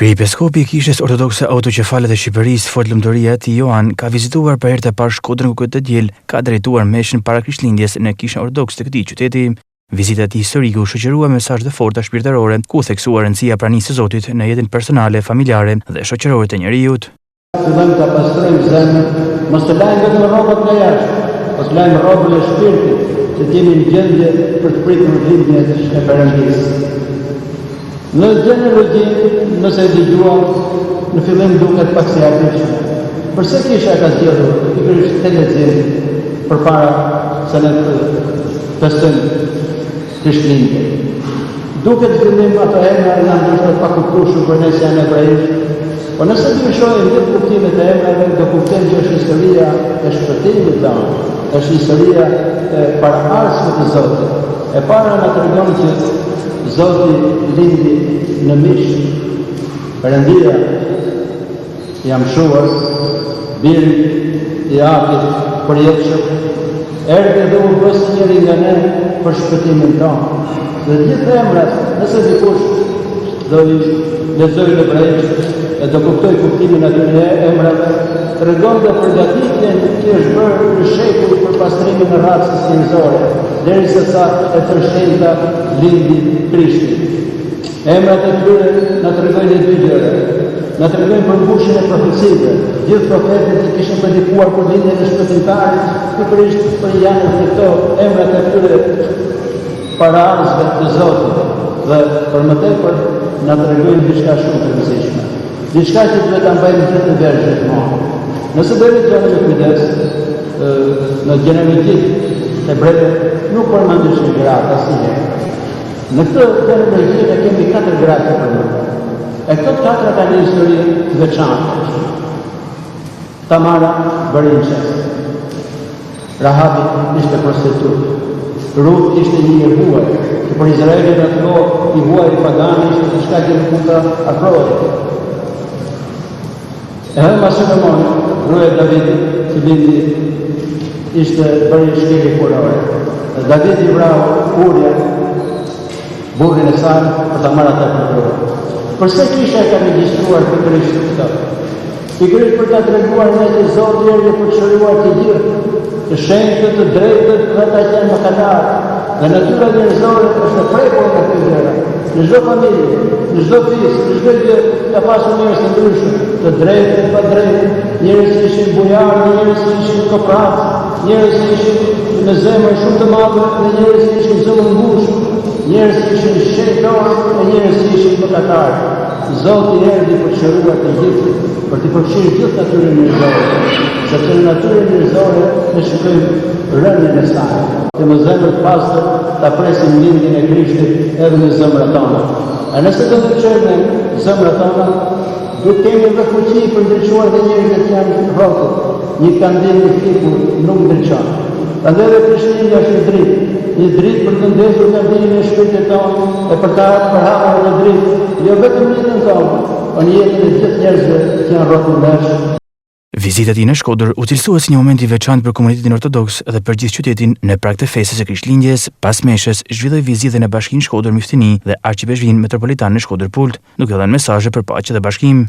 Kryepiskopi i Kishës Ortodokse Autoqefalet e Shqipërisë, Fort Lumturia Ati Joan, ka vizituar për herë të parë Shkodrën ku këtë diel ka drejtuar meshën para Krishtlindjes në Kishën Ortodokse të këtij qyteti. Vizita e tij historike u shoqërua me mesazhe të forta shpirtërore, ku u theksua rëndësia pranisë së Zotit në jetën personale, familjare dhe shoqërore të njeriut. Fillojmë ta pastrojmë zemrën, mos të lajmë vetëm rrobat nga jashtë, mos lajmë rrobat e shpirtit, që të jemi në gjendje për të pritur vdekjen e Perëndisë. Në gjenealogji, nëse e dëgjuam, në fillim duket pak si artishme. Përse Kisha ka zgjedhur pikërisht këtë lexim përpara se ne festojmë Krishtlindjen? Duket fillim ato emra janë ndoshta pak kuptueshëm për ne që janë hebrejisht, por nëse do të shohim në kuptimet e emrave, do kuptojmë që është historia e shpëtimit tonë, është historia e paraardhshme të Zotit. E para na tregon që Zoti lindi në mish, Perëndia i amshuar, biri i Atit përjetshëm, erdhi dhe u bë njëri nga ne për shpëtimin tonë. Dhe gjithë emrat, nëse dikush do i lexojë në hebrejisht e do kuptoj kuptimin atyre emrave, tregon dhe përgatitjen që është bërë në shekuj për pastrimin e racës njerëzore, derisa e tërshënda lindi Krishti. Emrat e tyre na tregojnë dy gjëra. Na tregojnë përmbushjen e profecive. Gjithë profetët që kishin predikuar për lindjen e shpëtimtarit, pikërisht për janë këto emrat e tyre paraardhësve të Zotit. Dhe për më tepër na tregojnë diçka shumë të rëndësishme. Diçka që duhet ta mbajmë gjithë në vesh gjithmonë. Nëse do të lexojmë me kujdes në gjenealogjitë hebrejë, nuk përmendesh gratë asnjëherë. Në këtë gjenealogji ne kemi 4 gratë të përmendur. E këto 4 kanë një histori të veçantë. Tamara bëri incest. Rahabi ishte prostitut. Rut ishte një jehuar, që për Izraelit atë kohë i huaj pagani ishte diçka që nuk mund të afrohej. Helma Solomoni, gruaja e Davidit, që lindi ishte bërë shkelje kurore. Davidi vrau Uria, burrin e saj, për ta marrë atë për grua. Përse Kisha e ka regjistruar pikërisht këtë? Pikërisht për ta treguar ne që Zoti erdhi për të shëruar të gjithë, të shenjtë, të drejtët dhe ata që janë mëkatarë. Dhe natyra njerëzore është e prekur nga këto gjëra. Në çdo familje, në çdo fis, në çdo gjë ka pasur njerëz të ndryshëm, të drejtë dhe pa drejtë, njerëz që ishin bujarë, njerëz që ishin koprat, njerëz që ishin me zemër shumë të madhe dhe njerëz që ishin zemër ngushtë, njerëz që ishin shejtorë dhe njerëz që ishin mëkatarë. Zoti erdhi për të shëruar të gjithë, për të përfshirë gjithë natyrën njerëzore, sepse në natyrën njerëzore ne shikojmë rënien e saj. Të më zemër të pastër ta presim lindjen e Krishtit edhe në zemrat tona. A nëse do të çojmë zemrat tona, do të kemi edhe fuqi për ndriçuar dhe njerëzit që janë në rrotull. Një kandil i fikur nuk ndriçon. Prandaj edhe Krishtlindja është një dritë për të ndezur kandilin e shpirtit tonë e për ta përhapur në dritë, jo vetëm jetën tonë, por në jetën e gjithë njerëzve që janë rrotulluar. Vizita e tij në Shkodër u cilësua si një moment i veçantë për komunitetin ortodoks dhe për gjithë qytetin në prag të festës së Krishtlindjes. Pas meshës, zhvilloi vizitën në Bashkinë Shkodër Myftini dhe Arqipezhrinë Metropolitane në Shkodër Pult, duke dhënë mesazhe për paqe dhe bashkim.